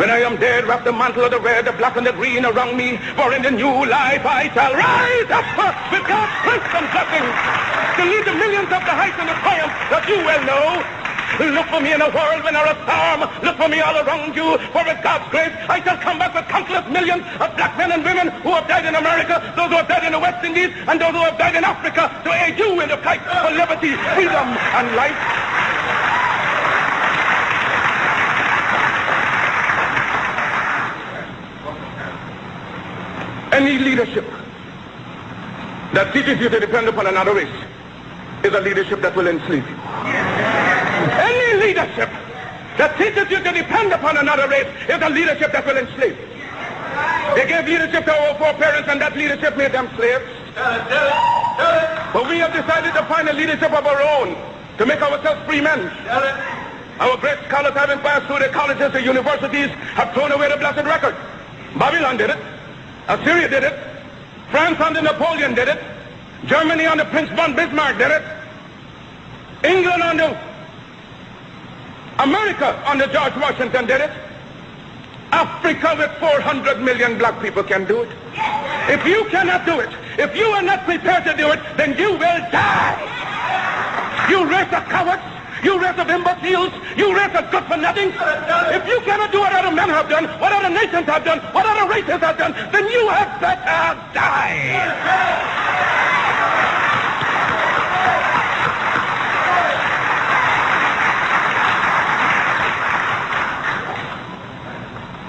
When I am dead, wrap the mantle of the red, the black and the green around me, for in the new life I shall rise up with God's strength and blessing to lead the millions up the heights and the triumph that you well know. Look for me in a world when there is storm. Look for me all around you, for with God's grace I shall come back with countless millions of black men and women who have died in America, those who have died in the West Indies, and those who have died in Africa to aid you in the fight for liberty, freedom, and life. Any leadership that teaches you to depend upon another race is a leadership that will enslave you. Any leadership that teaches you to depend upon another race is a leadership that will enslave you. They gave leadership to our foreparents, and that leadership made them slaves. But we have decided to find a leadership of our own to make ourselves free men. Our great scholars, having passed through the colleges, the universities, have thrown away the blessed record. Babylon did it. Assyria did it. France under Napoleon did it. Germany under Prince von Bismarck did it. England under America under George Washington did it. Africa with 400 million black people can do it. If you cannot do it, if you are not prepared to do it, then you will die. You race of cowards. You race of imbeciles. You race of good for nothing. If you cannot do what other men have done, what other nations have done, what other races have done, then you had better die.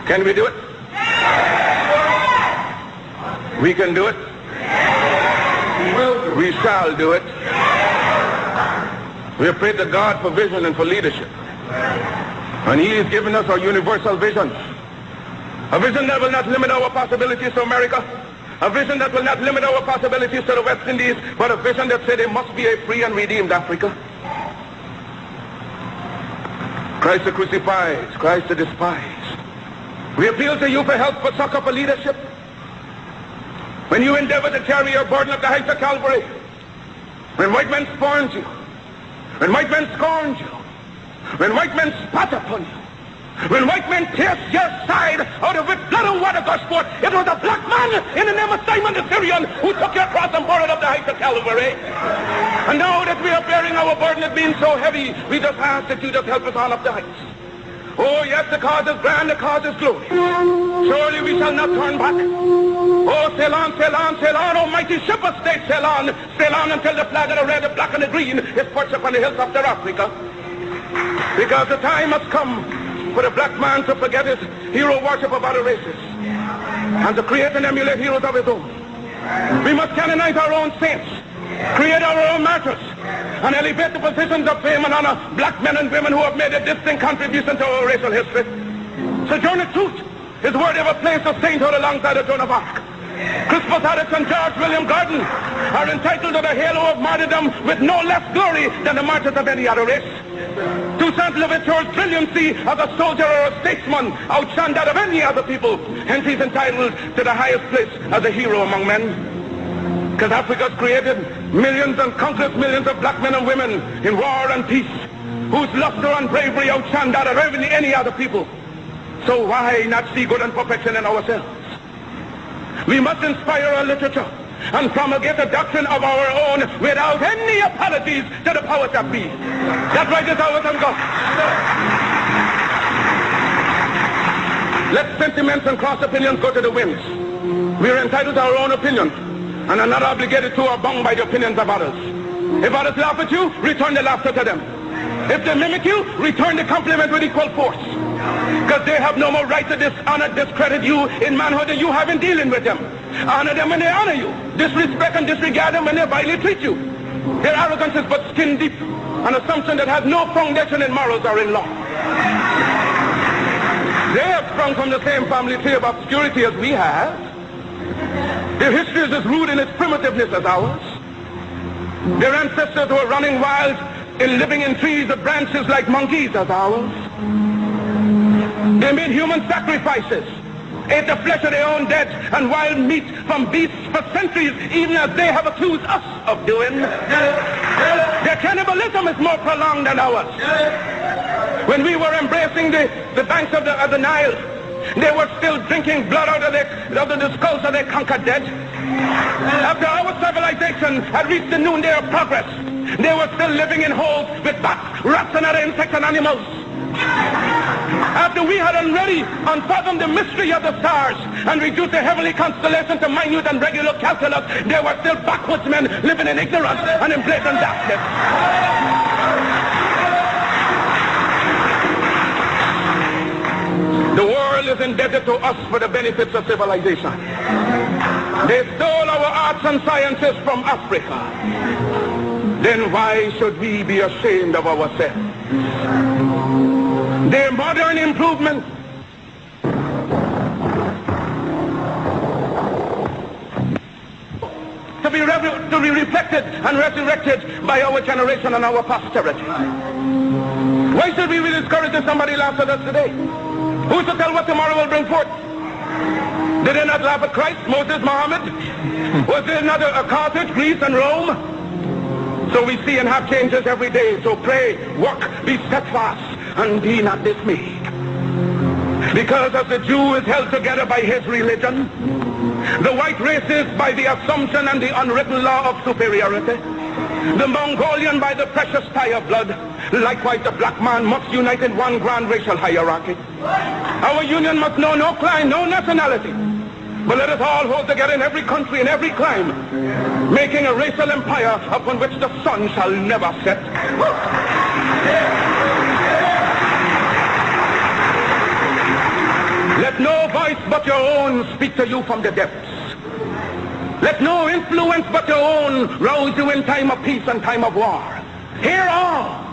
Can we do it? We can do it. We shall do it. We have prayed to God for vision and for leadership. And He has given us our universal vision. A vision that will not limit our possibilities to America. A vision that will not limit our possibilities to the West Indies, but a vision that said there must be a free and redeemed Africa. Christ the crucified, Christ the despised. We appeal to you for help, for succor, for leadership. When you endeavor to carry your burden up the heights of Calvary, when white men scorned you, when white men scorned you, when white men spat upon you, when white men pierced your side out of which blood and water gushed forth, it was a black man in the name of Simon the Syrian who took your cross and bore it up the heights of Calvary. And now that we are bearing our burden as being so heavy, we just ask that you just help us on up the heights. Oh yes, the cause is grand, the cause is glory. Surely we shall not turn back. Oh, sail on, sail on, sail on, oh mighty ship of state, sail on until the flag of the red, the black, and the green is perched upon the hilltops of Africa. Because the time must come for the black man to forget his hero worship of other races and to create and emulate heroes of his own. We must canonize our own saints, create our own martyrs, and elevate the positions of fame and honor black men and women who have made a distinct contribution to our racial history. Sojourner Truth is worthy of a place of sainthood alongside the Joan of Arc. Crispus Attucks and George William Gordon are entitled to the halo of martyrdom with no less glory than the martyrs of any other race. Toussaint Louverture's brilliancy as a soldier or a statesman outshone that of any other people. Hence he's entitled to the highest place as a hero among men. Because Africa's created millions and countless millions of black men and women in war and peace, whose luster and bravery outshone that of any other people. So why not see good and perfection in ourselves? We must inspire our literature and promulgate the doctrine of our own without any apologies to the powers that be. That right is ours and God. Let sentiments and cross opinions go to the winds. We are entitled to our own opinions and are not obligated to or bound by the opinions of others. If others laugh at you, return the laughter to them. If they mimic you, return the compliment with equal force. Because they have no more right to dishonor, discredit you in manhood than you have in dealing with them. Honor them when they honor you. Disrespect and disregard them when they vilely treat you. Their arrogance is but skin deep, an assumption that has no foundation in morals or in law. They have sprung from the same family tree of obscurity as we have. Their history is as rude in its primitiveness as ours. Their ancestors were running wild in living in trees of branches like monkeys as ours. They made human sacrifices, ate the flesh of their own dead and wild meat from beasts for centuries, even as they have accused us of doing. Their cannibalism is more prolonged than ours. When we were embracing the banks of the Nile, they were still drinking blood out of the skulls of their conquered dead. After our civilization had reached the noonday of progress, they were still living in holes with bats, rats, and other insects and animals. After we had already unfathomed the mystery of the stars and reduced the heavenly constellation to minute and regular calculus, there were still backwoodsmen living in ignorance and in blatant darkness. The world is indebted to us for the benefits of civilization. They stole our arts and sciences from Africa. Then why should we be ashamed of ourselves? Their modern improvement to be reflected and resurrected by our generation and our posterity. Why should we be discouraged if somebody laughs at us today? Who's to tell what tomorrow will bring forth? Did they not laugh at Christ, Moses, Muhammad? Was there not a Carthage, Greece, and Rome? So we see and have changes every day. So pray, work, be steadfast, and be not dismayed. Because as the Jew is held together by his religion, the white race is by the assumption and the unwritten law of superiority, the Mongolian by the precious tie of blood, likewise the black man must unite in one grand racial hierarchy. Our union must know no clime, no nationality, but let us all hold together in every country, in every clime, making a racial empire upon which the sun shall never set. Let no voice but your own speak to you from the depths. Let no influence but your own rouse you in time of peace and time of war. Hear all,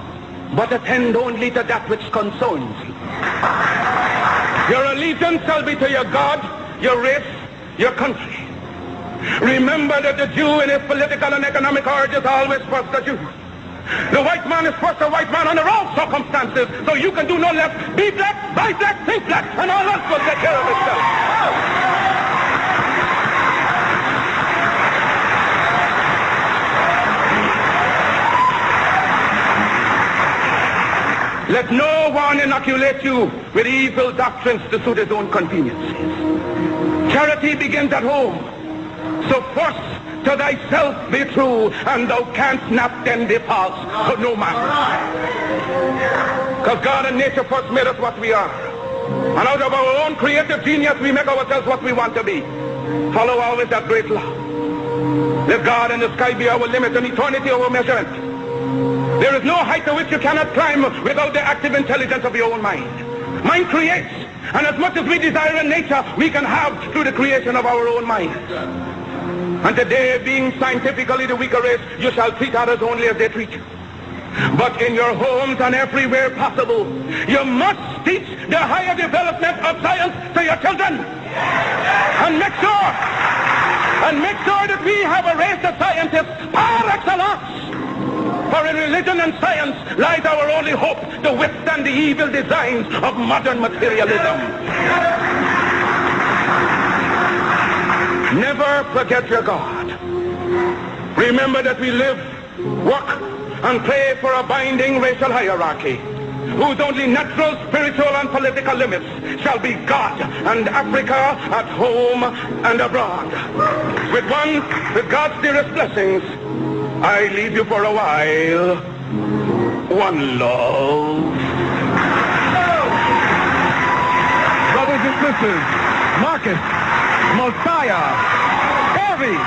but attend only to that which concerns you. Your allegiance shall be to your God, your race, your country. Remember that the Jew in his political and economic origins always first the Jew. The white man is first a white man under all circumstances, so you can do no less. Be black, buy black, think black, and all else will take care of itself. Let no one inoculate you with evil doctrines to suit his own conveniences. Charity begins at home. So first to thyself be true, and thou canst not then be false to no man. Because God and nature first made us what we are. And out of our own creative genius we make ourselves what we want to be. Follow always that great law. Let God and the sky be our limit and eternity our measurement. There is no height to which you cannot climb without the active intelligence of your own mind. Mind creates, and as much as we desire in nature, we can have through the creation of our own minds. And today, being scientifically the weaker race, you shall treat others only as they treat you. But in your homes and everywhere possible, you must teach the higher development of science to your children. And make sure that we have a race of scientists par excellence. For in religion and science lies our only hope to withstand the evil designs of modern materialism. Never forget your God. Remember that we live, work, and pray for a binding racial hierarchy, whose only natural, spiritual, and political limits shall be God and Africa at home and abroad. With God's dearest blessings, I leave you for a while. One love. Brothers and sisters, Marcus, Mosiah, Garvey.